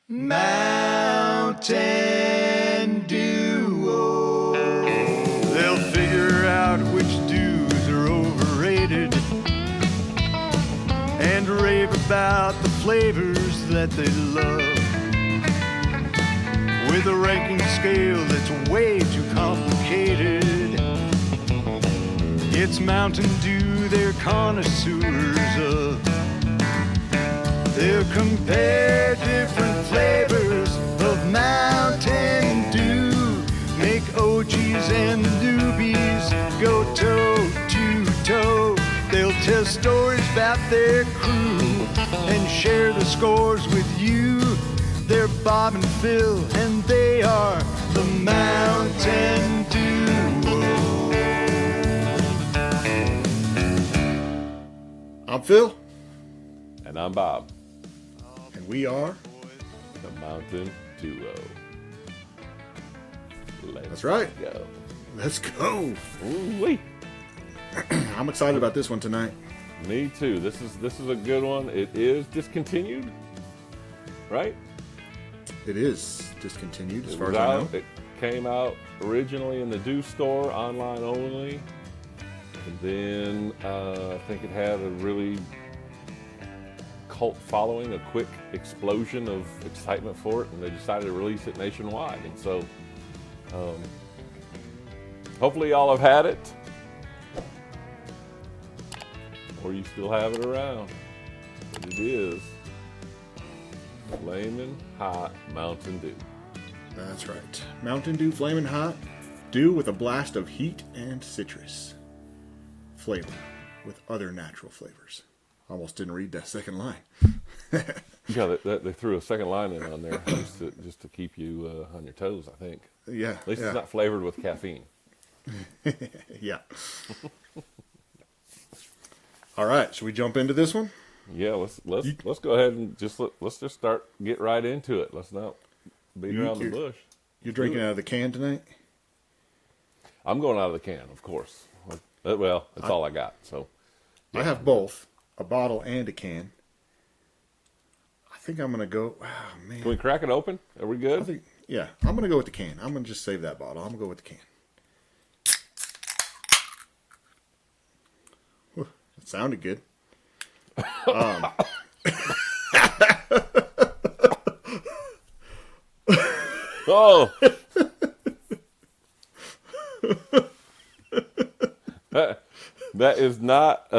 Mountain Dew. They'll figure out which dews are overrated and rave about the flavors that they love. With a ranking scale that's way too complicated. It's Mountain Dew they're connoisseurs of. They'll compare different flavors of Mountain Dew. Make OGs and newbies go toe to toe. They'll tell stories about their crew and share the scores with you. They're Bob and Phil, and they are the Mountain Dew. I'm Phil. And I'm Bob. And we are the Mountain Duo. That's right. Go. Let's go. Ooh-wee. I'm excited about this one tonight. Me too. This is a good one. It is discontinued, right? It is discontinued, as It far was as I out. know. It came out originally in the Dew store, online only, and then I think it had a really cult following, a quick explosion of excitement for it, and they decided to release it nationwide. And so, hopefully, y'all have had it, or you still have it around. But it is Flamin' Hot Mountain Dew. That's right. Mountain Dew Flamin Hot. Dew with a blast of heat and citrus flavor with other natural flavors. Almost didn't read that second line. Yeah, they threw a second line in on there just to keep you on your toes, I think. Yeah. At least yeah. it's not flavored with caffeine. Yeah. All right, should we jump into this one? Yeah, let's go ahead and let's just get right into it. Let's not beat around the bush. You're drinking out of the can tonight? I'm going out of the can, of course. Well, that's all I got. So I have both, a bottle and a can. I think I'm gonna go. Oh man! Can we crack it open? Are we good? Yeah, I'm gonna go with the can. I'm gonna just save that bottle. I'm gonna go with the can. Whew, that sounded good. Oh, that is not.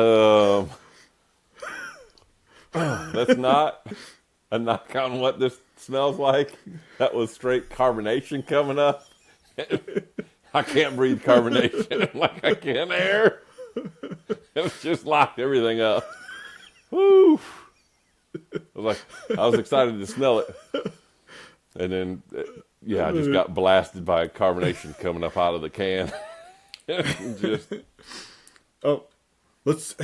That's not a knock on what this smells like. That was straight carbonation coming up. I can't breathe carbonation like I can air. It just locked everything up. Woo! I was excited to smell it, and then I just got blasted by carbonation coming up out of the can. Let's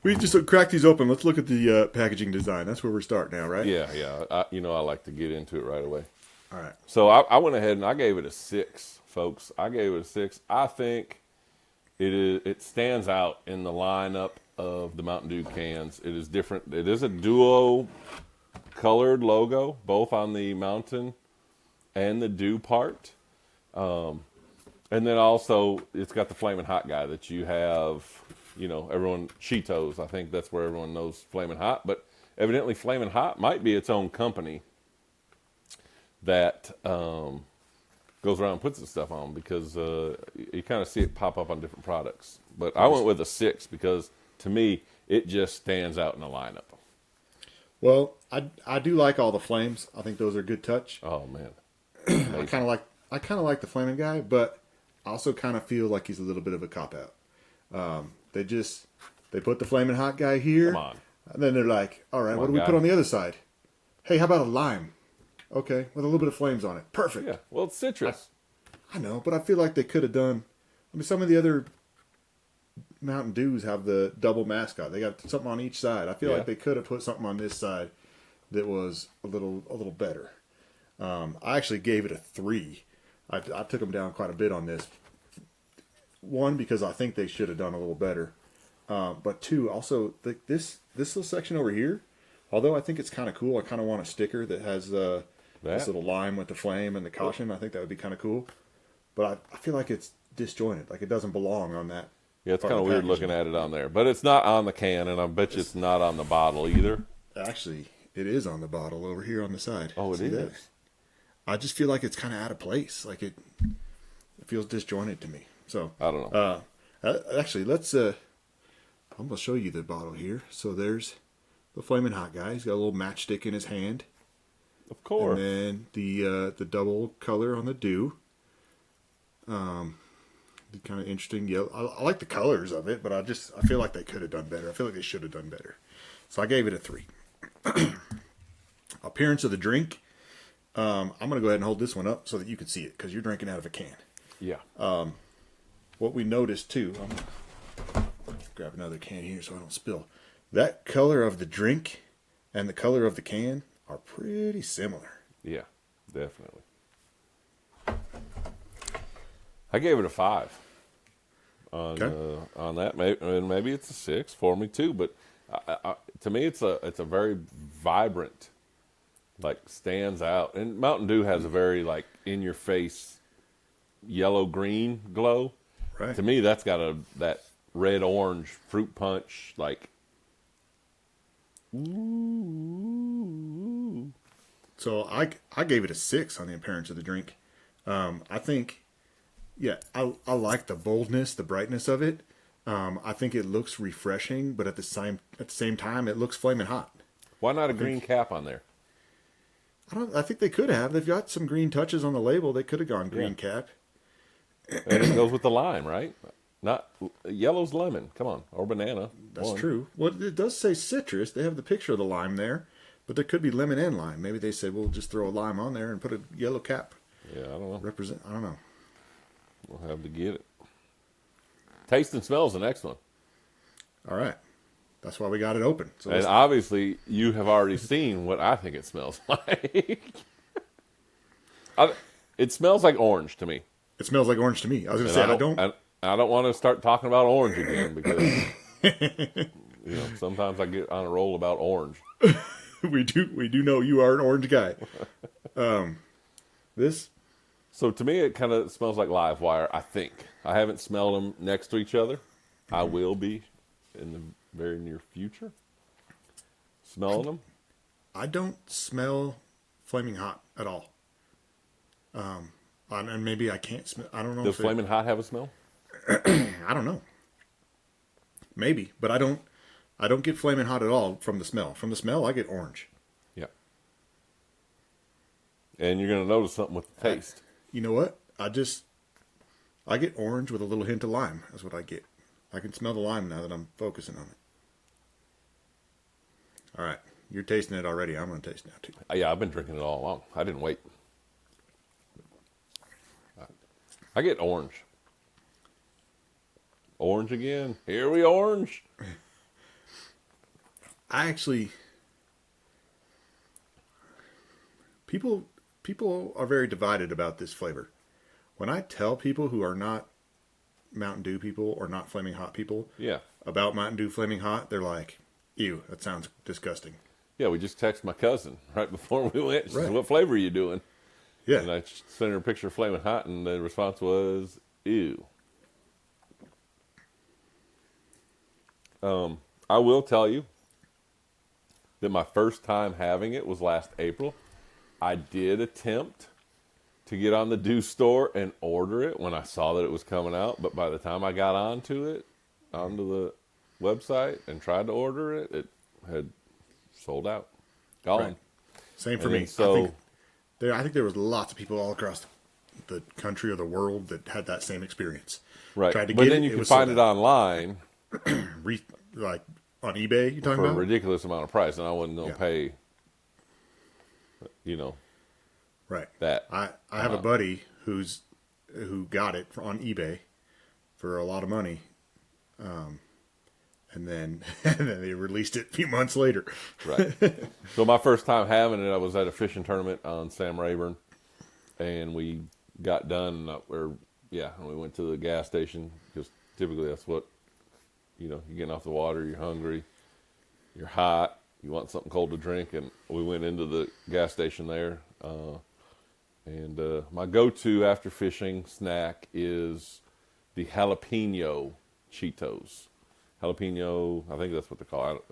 we just crack these open. Let's look at the packaging design. That's where we're starting now, right? Yeah. I like to get into it right away. All right. So I went ahead and I gave it a 6, folks. I gave it a 6. I think it stands out in the lineup of the Mountain Dew cans. It is different. It is a duo colored logo, both on the Mountain and the Dew part. And then also it's got the Flamin' Hot guy that you have, everyone, Cheetos. I think that's where everyone knows Flamin' Hot. But evidently Flamin' Hot might be its own company that goes around and puts this stuff on, because you kind of see it pop up on different products. But I went with a 6 because, to me, it just stands out in the lineup. Well, I do like all the flames. I think those are a good touch. Oh man, I kind of like the flaming guy, but I also kind of feel like he's a little bit of a cop out. They put the flaming hot guy here, Come on. And then they're like, all right, what do we put on the other side? Hey, how about a lime? Okay, with a little bit of flames on it. Perfect. Yeah, well, it's citrus. I know, but I feel like they could have done. Some of the other Mountain Dews have the double mascot. They got something on each side. I feel like they could have put something on this side that was a little better. I actually gave it a 3. I took them down quite a bit on this. 1, because I think they should have done a little better. But 2, also this little section over here, Although I think it's kind of cool. I kind of want a sticker that has this That. little lime with the flame and the caution. I think that would be kind of cool. But I feel like it's disjointed. Like it doesn't belong on that. Yeah, it's part kind of the weird packaging. looking at it on there, but it's not on the can, and I bet you it's not on the bottle either. Actually, it is on the bottle over here on the side. Oh, it See is. that? I just feel like it's kind of out of place. Like it feels disjointed to me. So I don't know. actually, let's. I'm gonna show you the bottle here. So there's the Flamin' Hot guy. He's got a little matchstick in his hand, Of course. and then the double color on the Dew. The kind of interesting yellow. I like the colors of it, but I feel like they could have done better. I feel like they should have done better. So I gave it a 3. Appearance of the drink. I'm gonna go ahead and hold this one up so that you can see it because you're drinking out of a can. Yeah. What we noticed too, I'm gonna grab another can here so I don't spill. That color of the drink and the color of the can are pretty similar. Yeah, definitely. I gave it a 5 on Okay. on that. Maybe it's a 6 for me too. But to me, it's a very vibrant, like stands out. And Mountain Dew has a very like in your face, yellow green glow. Right. To me, that's got that red orange fruit punch like. Ooh. So I gave it a 6 on the appearance of the drink. I think, yeah, I like the boldness, the brightness of it. I think it looks refreshing, but at the same time, it looks flaming hot. Why not a green cap on there? I think they could have. They've got some green touches on the label. They could have gone green cap. And it goes with the lime, right? Not yellow's lemon. Come on, or banana. That's One. true. Well, it does say citrus. They have the picture of the lime there, but there could be lemon and lime. Maybe they said, we'll just throw a lime on there and put a yellow cap. Yeah, I don't know. I don't know. We'll have to get it. Taste and smell is the next one. All right. That's why we got it open. So And obviously, you have already seen what I think it smells like. It smells like orange to me. it smells like orange to me. I was going to And say, I don't want to start talking about orange again because sometimes I get on a roll about orange. we do know you are an orange guy. This, So to me, it kind of smells like live wire. I think I haven't smelled them next to each other. I will be in the very near future smelling them. I don't smell flaming hot at all. And maybe I can't smell. I don't know. Does Flamin' Hot have a smell? I don't know. Maybe, but I don't get flaming hot at all from the smell. From the smell, I get orange. Yeah. And you're going to notice something with the taste. You know what? I get orange with a little hint of lime. That's what I get. I can smell the lime now that I'm focusing on it. All right. You're tasting it already. I'm going to taste it now, too. Yeah, I've been drinking it all along. I didn't wait. I get orange. Orange again. Here we orange. I actually... People are very divided about this flavor. When I tell people who are not Mountain Dew people or not Flaming Hot people Yeah. about Mountain Dew Flaming Hot, they're like, ew, that sounds disgusting. Yeah, we just texted my cousin right before we went. She said, Right. what flavor are you doing? Yeah. And I sent her a picture of Flamin' Hot, and the response was, ew. I will tell you that my first time having it was last April. I did attempt to get on the Dew store and order it when I saw that it was coming out, but by the time I got onto the website and tried to order it, it had sold out. Gone. Right. Same for And me. then so I think there was lots of people all across the country or the world that had that same experience. right. Tried to But get then it, you it can was find sold it out. online Like on eBay, you talking for a about? ridiculous amount of price, and I wasn't going Yeah. to pay, Right. that. I have a buddy who got it on eBay for a lot of money, and then they released it a few months later. Right. So my first time having it, I was at a fishing tournament on Sam Rayburn, and we got done, and we went to the gas station, because typically that's what, you're getting off the water, you're hungry, you're hot, you want something cold to drink, and we went into the gas station there. And my go-to after fishing snack is the jalapeno Cheetos. Jalapeno, I think that's what they call it.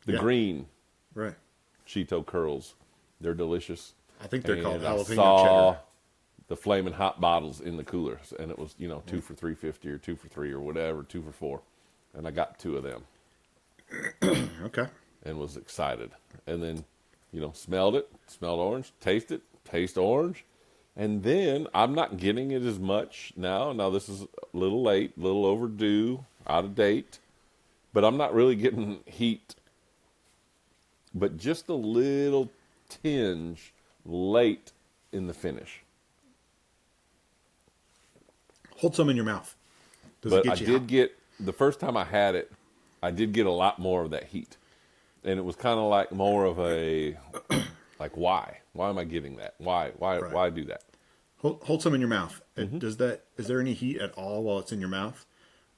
The green Right. Cheeto curls. They're delicious. I think they're called And jalapeno I saw cheddar. the Flamin Hot bottles in the coolers, and it was, 2 for $3.50 or 2 for $3 or whatever, 2 for $4. And I got 2 of them. Okay. And was excited. And then, smelled orange, taste orange. And then I'm not getting it as much now. Now this is a little late, a little overdue, out of date. But I'm not really getting heat. But just a little tinge late in the finish. Hold some in your mouth. Does But it I get you did hot? get, the first time I had it, I did get a lot more of that heat. And it was kind of like more of a, like, why? Why am I getting that? Why do that? Hold some in your mouth. Is there any heat at all while it's in your mouth?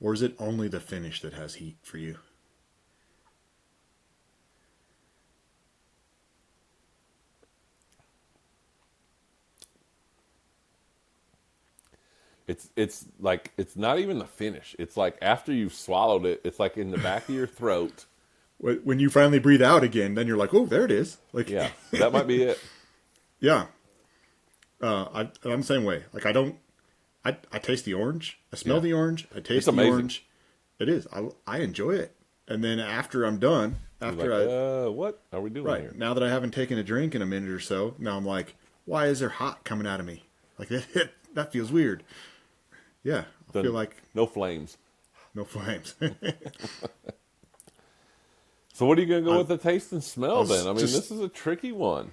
Or is it only the finish that has heat for you? It's like, it's not even the finish. It's like after you've swallowed it, it's like in the back of your throat. When you finally breathe out again, then you're like, oh, there it is. Like, Yeah, that might be it. Yeah. I'm the same way. Like, I taste the orange. I smell the orange. I taste the amazing. orange. It is. I enjoy it. And then after I'm done, What are we doing here? now that I haven't taken a drink in a minute or so, now I'm like, why is there hot coming out of me? Like, that feels weird. Yeah. I feel like No flames. no flames. So what are you going to go with the taste and smell then? I mean, just- this is a tricky one.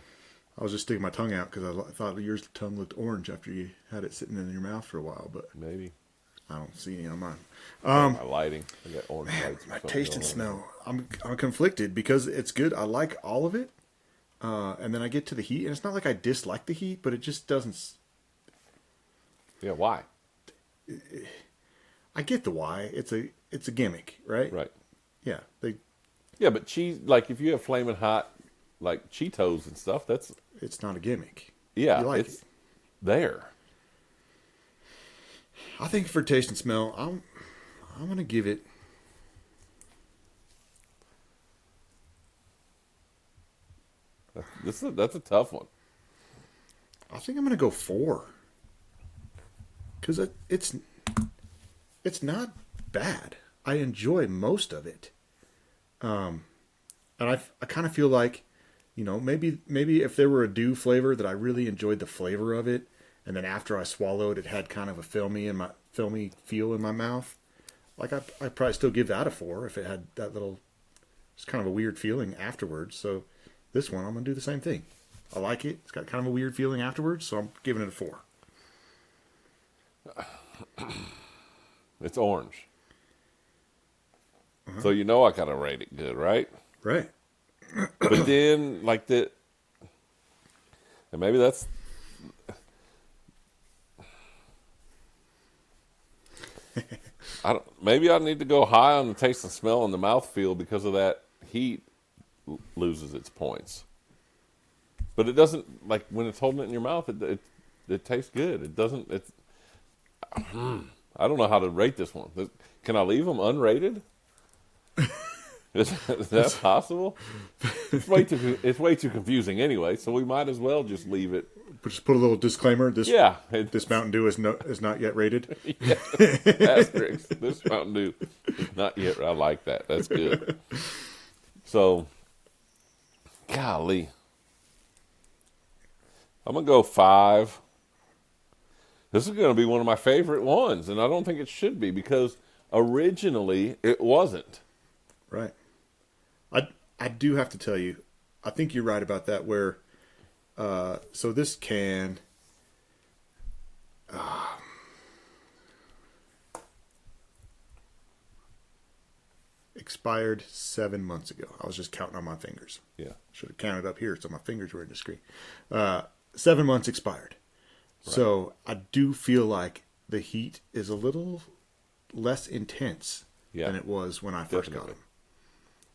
I was just sticking my tongue out because I thought your tongue looked orange after you had it sitting in your mouth for a while, but Maybe. I don't see any on mine. My lighting. I got orange lights. or My something taste and going smell. I'm conflicted because it's good. I like all of it, and then I get to the heat, and it's not like I dislike the heat, but it just doesn't. on. Yeah, why? I get the why. It's a gimmick, right? Right. Yeah. Yeah, but cheese, like if you have Flamin' Hot, like Cheetos and stuff, that's, It's not a gimmick. yeah, You like it's it. there. I think for taste and smell, I'm gonna give it. That's a tough one. I think I'm gonna go 4. Because it's not bad. I enjoy most of it. And I kind of feel like, maybe if there were a dew flavor that I really enjoyed the flavor of it, and then after I swallowed, it had kind of a filmy feel in my mouth. Like I'd probably still give that a 4 if it had that little, it's kind of a weird feeling afterwards. So this one, I'm gonna do the same thing. I like it. It's got kind of a weird feeling afterwards, so I'm giving it a 4. It's orange. So I gotta rate it good, right? Right. But then, like and maybe that's, maybe I need to go high on the taste and smell and the mouthfeel because of that heat loses its points. But it doesn't, like when it's holding it in your mouth, it tastes good. It doesn't, I don't know how to rate this one. Can I leave them unrated? Is that possible? It's way too confusing anyway, so we might as well just leave it. Just put a little disclaimer. This Mountain Dew is not yet rated. Yeah, asterisk. This Mountain Dew is not yet. I like that. That's good. So, golly, I'm gonna go 5. This is gonna be one of my favorite ones, and I don't think it should be because originally it wasn't. Right. I do have to tell you, I think you're right about that. Where, so this can, expired 7 months ago. I was just counting on my fingers. Yeah. Should have counted up here so my fingers were in the screen. 7 months expired. Right. So I do feel like the heat is a little less intense than it was when I first got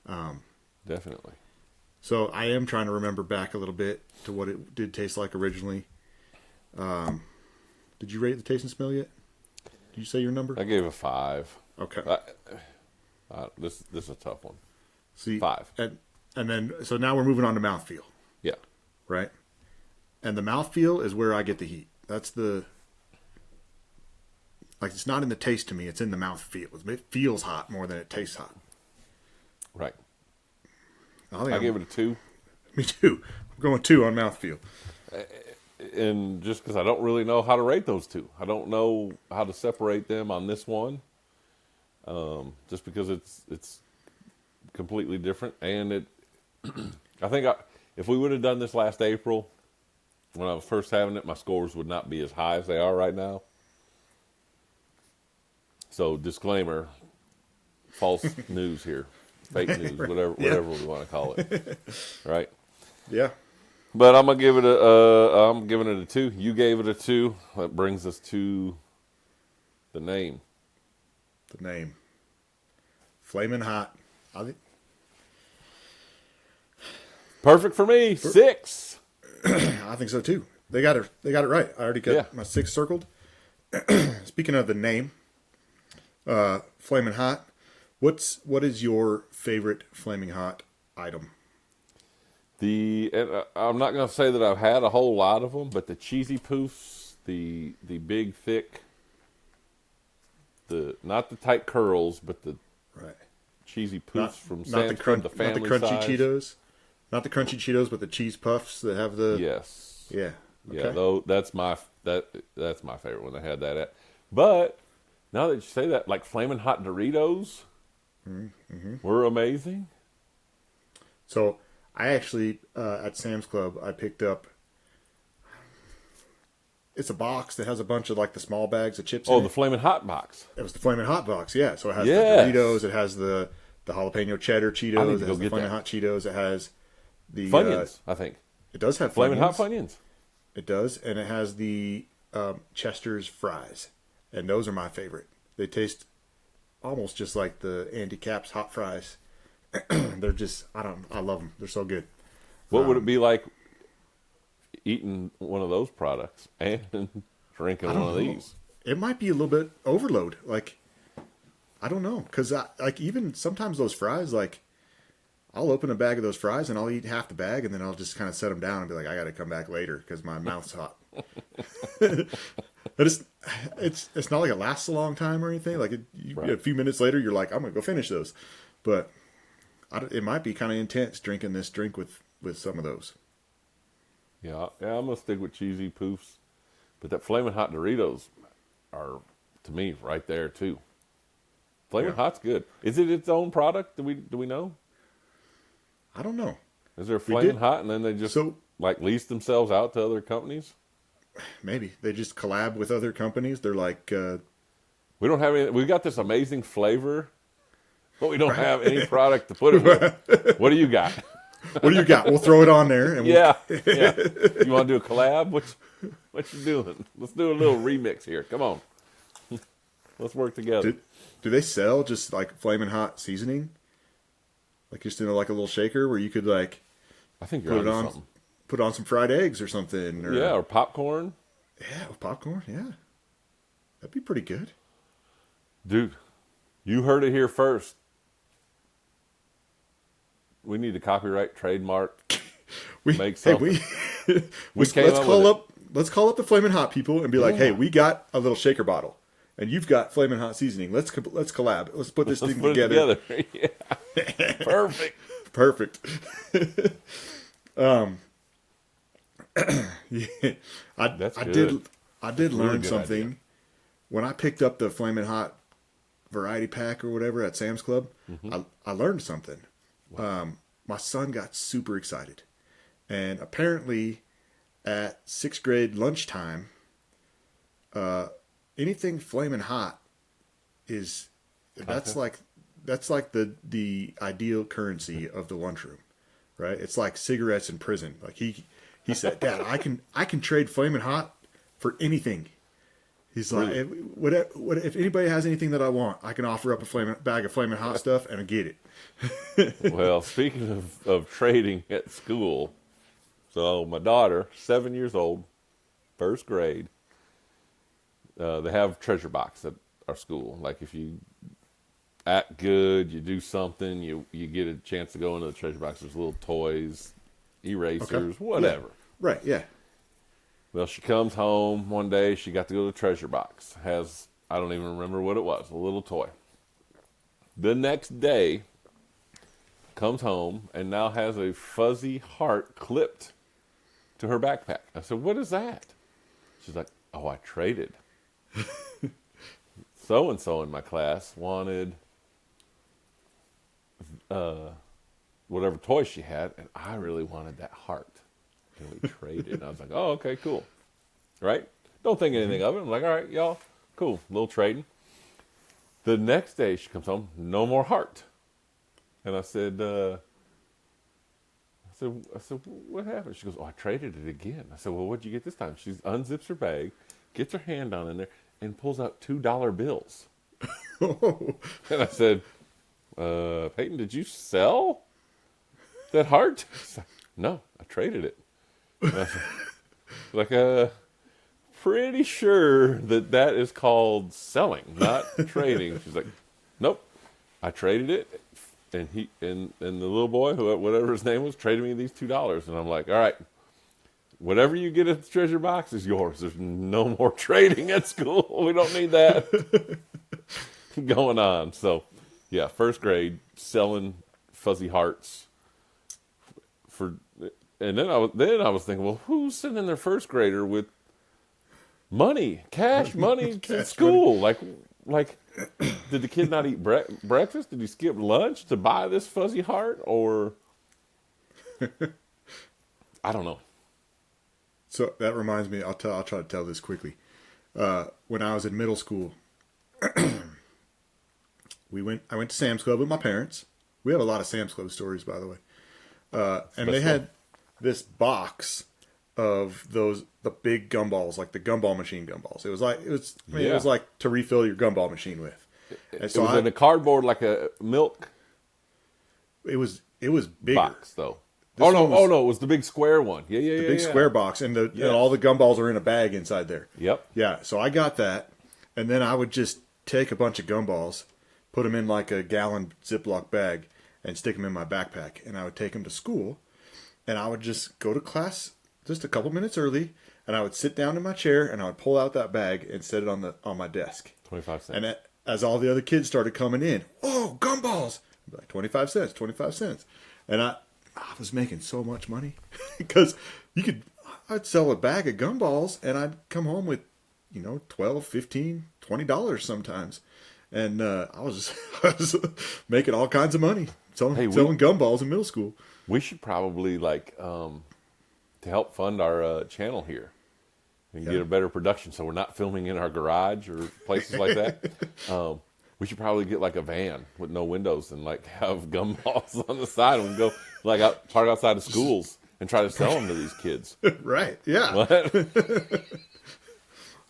them. Definitely. So I am trying to remember back a little bit to what it did taste like originally. Did you rate the taste and smell yet? Did you say your number? I gave a 5. Okay. This is a tough one. See, 5. And then, so now we're moving on to mouthfeel, Yeah. right? And the mouthfeel is where I get the heat. That's the, like, it's not in the taste to me. It's in the mouthfeel. It feels hot more than it tastes hot. Right. I gave it a 2. Me too. I'm going 2 on mouthfeel. And just because I don't really know how to rate those two. I don't know how to separate them on this one. Just because it's completely different. And I think if we would have done this last April, when I was first having it, my scores would not be as high as they are right now. So disclaimer, false news here. Fake news, whatever we want to call it. Right? Yeah. But I'm giving it a 2. You gave it a 2. That brings us to the name. The name. Flamin' Hot. Perfect for me. 6. I think so too. They got it right. I already got my 6 circled. Speaking of the name, Flamin' Hot. What is your favorite Flaming Hot item? I'm not going to say that I've had a whole lot of them, but the cheesy poofs, the big thick, not the tight curls, but the cheesy poofs from Sam's Club, the family not the crunchy size. Cheetos, not the crunchy Cheetos, but the cheese puffs that have the yeah. Okay. Yeah, though that's my favorite one. They had that at. But now that you say that, like Flamin' Hot Doritos were amazing. So I actually at Sam's Club I picked up. It's a box that has a bunch of like the small bags of chips. Oh, in the it. Flamin' Hot box. It was the Flamin' Hot box, yeah. So it has Yes. the Doritos, it has the jalapeno cheddar Cheetos, it has the Flamin' Hot Cheetos, it has the Funyuns, I think. It does have Flamin' Hot Funyuns. Funyuns. It does, and it has the Chester's fries, and those are my favorite. They taste almost just like the Andy Capp's hot fries. They're just, I love them. They're so good. What would it be like eating one of those products and drinking one of these? It might be a little bit overload. Like, I don't know, because like even sometimes those fries, like I'll open a bag of those fries and I'll eat half the bag and then I'll just kind of set them down and be like, I got to come back later because my mouth's hot. But it's not like it lasts a long time or anything. Like a few minutes later, you're like, I'm gonna go finish those. But it might be kind of intense drinking this drink with some of those. Yeah, I'm gonna stick with cheesy poofs, but that Flamin' Hot Doritos are to me right there too. Flamin' Hot's good. Is it its own product? Do we know? I don't know. Is there Flamin' Hot and then they just like lease themselves out to other companies? Maybe they just collab with other companies. They're like, we don't have any. We got this amazing flavor, but we don't have any product to put it with. What do you got? What do you got? We'll throw it on there. And yeah. You want to do a collab? What you doing? Let's do a little remix here. Come on. Let's work together. Do they sell just like Flamin' Hot seasoning? Like just in like a little shaker where you could like, I think you're on something. Put on some fried eggs or something. Or popcorn. Yeah, with popcorn. Yeah, that'd be pretty good. Dude, you heard it here first. We need to copyright, trademark, make something. Let's call up the Flamin' Hot people and be like, hey, we got a little shaker bottle, and you've got Flamin' Hot seasoning. Let's collab. Let's put this thing together. Yeah. Perfect. Yeah. I did Really learn good something idea. when I picked up the Flamin' Hot variety pack or whatever at Sam's Club. I learned something. Wow. My son got super excited, and apparently at 6th grade lunchtime, anything Flamin' Hot that's like the ideal currency of the lunchroom, right? It's like cigarettes in prison. Like he said, Dad, I can trade Flamin' Hot for anything. He's like, if anybody has anything that I want, I can offer up a bag of Flamin' Hot stuff and I get it. Well, speaking of trading at school, so my daughter, 7 years old, first grade, they have treasure box at our school. Like if you act good, you do something, you get a chance to go into the treasure box. There's little toys, erasers, whatever. Yeah. Right, yeah. Well, she comes home one day. She got to go to the treasure box. Has, I don't even remember what it was, a little toy. The next day, comes home and now has a fuzzy heart clipped to her backpack. I said, what is that? She's like, oh, I traded. So-and-so in my class wanted whatever toy she had, and I really wanted that heart. And we traded. And I was like, oh, okay, cool. Right? Don't think anything of it. I'm like, all right, y'all, cool. Little trading. The next day she comes home, no more heart. And I said, what happened? She goes, oh, I traded it again. I said, well, what'd you get this time? She unzips her bag, gets her hand down in there, and pulls out $2 bills. And I said, Peyton, did you sell that heart? She's like, no, I traded it. And I said, like, pretty sure that is called selling, not trading. She's like, nope, I traded it. And he and the little boy, whatever his name was, traded me these $2. And I'm like, all right, whatever you get at the treasure box is yours. There's no more trading at school. We don't need that going on. So, yeah, first grade, selling fuzzy hearts for. And then I was thinking, well, who's sending their first grader with cash money to school? Like, did the kid not eat breakfast? Did he skip lunch to buy this fuzzy heart? Or I don't know. So that reminds me, I'll try to tell this quickly. When I was in middle school, I went to Sam's Club with my parents. We have a lot of Sam's Club stories, by the way. And they had this box of the big gumballs, like the gumball machine gumballs. It was like to refill your gumball machine with. And so it was in a cardboard, like a milk. It was bigger. Box though. Oh no, it was the big square one. Yeah. The big square box, and and all the gumballs are in a bag inside there. Yep. Yeah. So I got that, and then I would just take a bunch of gumballs, put them in like a gallon Ziploc bag, and stick them in my backpack, and I would take them to school, and I would just go to class just a couple minutes early, and I would sit down in my chair, and I would pull out that bag and set it on my desk. 25 cents. And as all the other kids started coming in, oh, gumballs! I'd be like 25 cents, 25 cents. And I was making so much money because I'd sell a bag of gumballs and I'd come home with, $12, $15, $20 sometimes. And I was making all kinds of money selling gumballs in middle school. We should probably to help fund our channel here and get a better production, so we're not filming in our garage or places like that. We should probably get like a van with no windows and have gumballs on the side, and we can go park outside of schools and try to sell them to these kids. Right? Yeah. What?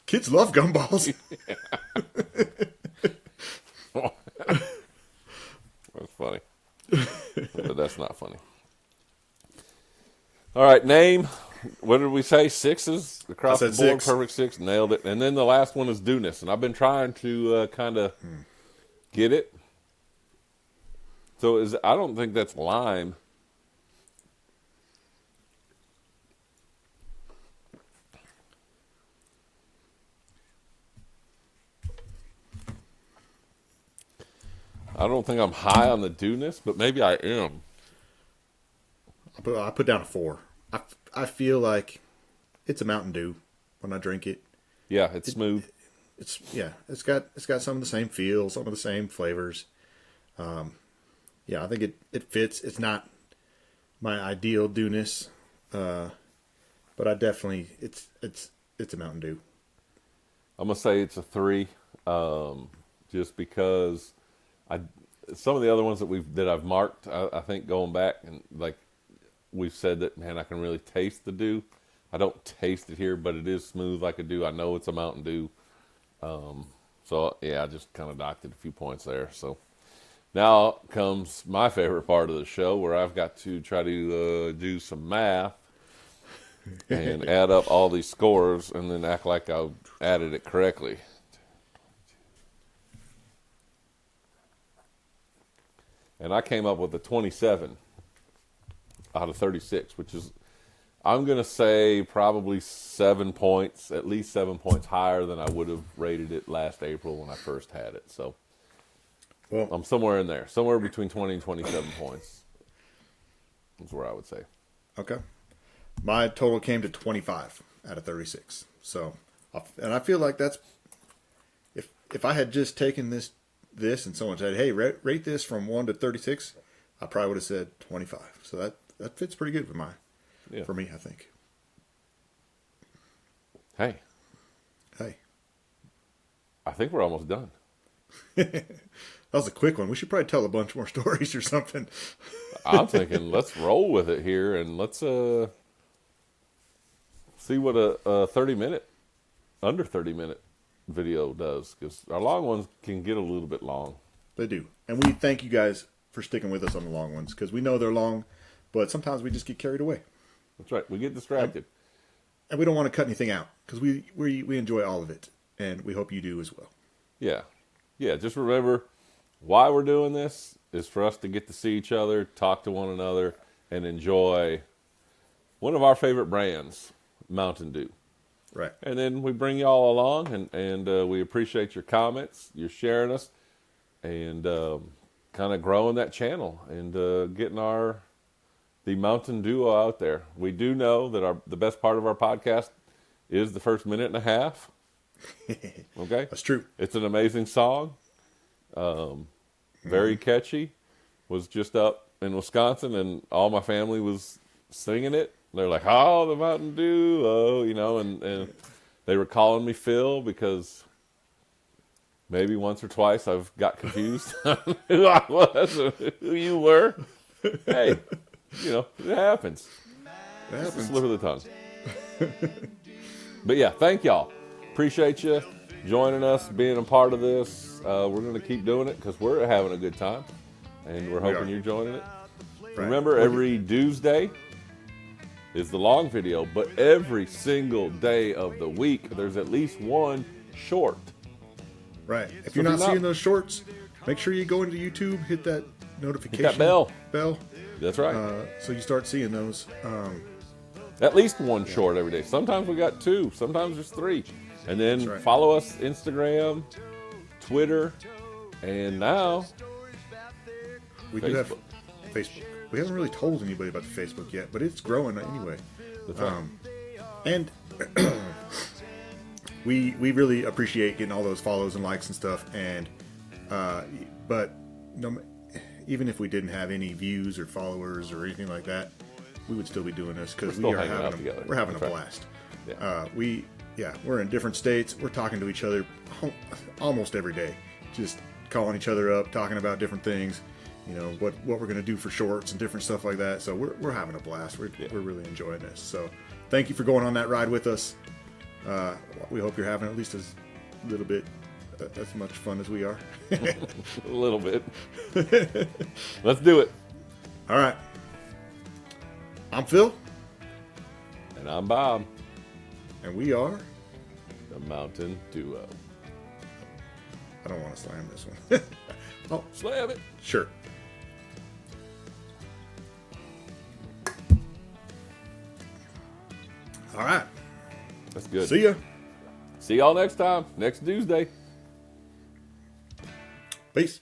Kids love gumballs. That's funny, but that's not funny. All right, name. What did we say? Sixes across the board. 6. Perfect 6. Nailed it. And then the last one is do-ness. And I've been trying to kind of get it. So I don't think that's lime. I don't think I'm high on the do-ness, but maybe I am. I put down a 4. I feel like it's a Mountain Dew when I drink it. Yeah, it's smooth. It's got some of the same feel, some of the same flavors. I think it fits. It's not my ideal do-ness, but I definitely it's a Mountain Dew. I'm gonna say it's a 3, just because some of the other ones that I've marked, I think going back and we've said that, man, I can really taste the dew. I don't taste it here, but it is smooth like a dew. I know it's a Mountain Dew. So yeah, I just kind of docked it a few points there. So now comes my favorite part of the show, where I've got to try to do some math and add up all these scores and then act like I added it correctly. And I came up with a 27 out of 36, which is, I'm going to say, probably 7 points, at least 7 points higher than I would have rated it last April when I first had it. So Well, I'm somewhere in there, somewhere between 20 and 27 points is where I would say. okay. My total came to 25 out of 36. So, and I feel like that's, if I had just taken this and someone said, hey, rate this from 1 to 36, I probably would have said 25. So that fits pretty good for me, I think. Hey, I think we're almost done. That was a quick one. We should probably tell a bunch more stories or something. I'm thinking let's roll with it here and let's see what a 30-minute, under 30-minute video does, because our long ones can get a little bit long. They do. And we thank you guys for sticking with us on the long ones, because we know they're long, but sometimes we just get carried away. That's right. We get distracted. And we don't want to cut anything out, because we enjoy all of it, and we hope you do as well. Yeah. Yeah, just remember, why we're doing this is for us to get to see each other, talk to one another, and enjoy one of our favorite brands, Mountain Dew. Right. And then we bring you all along, and we appreciate your comments, your sharing us, and kind of growing that channel and getting the Mountain Duo out there. We do know that the best part of our podcast is the first minute and a half. Okay? That's true. It's an amazing song. Very catchy. Was just up in Wisconsin, and all my family was singing it. They're like, oh, the Mountain Dew, oh, and they were calling me Phil, because maybe once or twice I've got confused on who I was or who you were. Hey, it happens. It It's a happens. slip of the tongue. But yeah, thank y'all. Appreciate you joining us, being a part of this. We're going to keep doing it because we're having a good time, and we're hoping you're joining it. Right. Remember, every Tuesday is the long video, but every single day of the week, there's at least one short. Right. If you're not seeing those shorts, make sure you go into YouTube, hit that notification. Hit that bell. That's right. So you start seeing those. At least one short every day. Sometimes we got 2. Sometimes there's 3. And then That's right. follow us Instagram, Twitter, and now We do have Facebook. We haven't really told anybody about the Facebook yet, but it's growing anyway. That's right. And we really appreciate getting all those follows and likes and stuff. And but even if we didn't have any views or followers or anything like that, we would still be doing this because We're having a right. blast. Yeah. We're in different states. We're talking to each other almost every day, just calling each other up, talking about different things. What we're going to do for shorts and different stuff like that. So we're having a blast. We're really enjoying this. So thank you for going on that ride with us. We hope you're having at least as little bit as much fun as we are. A little bit. Let's do it. All right. I'm Phil. And I'm Bob. And we are The Mountain Duo. I don't want to slam this one. Oh, Slam it. sure. All right. That's good. See ya. See y'all next time. Next Tuesday. Peace.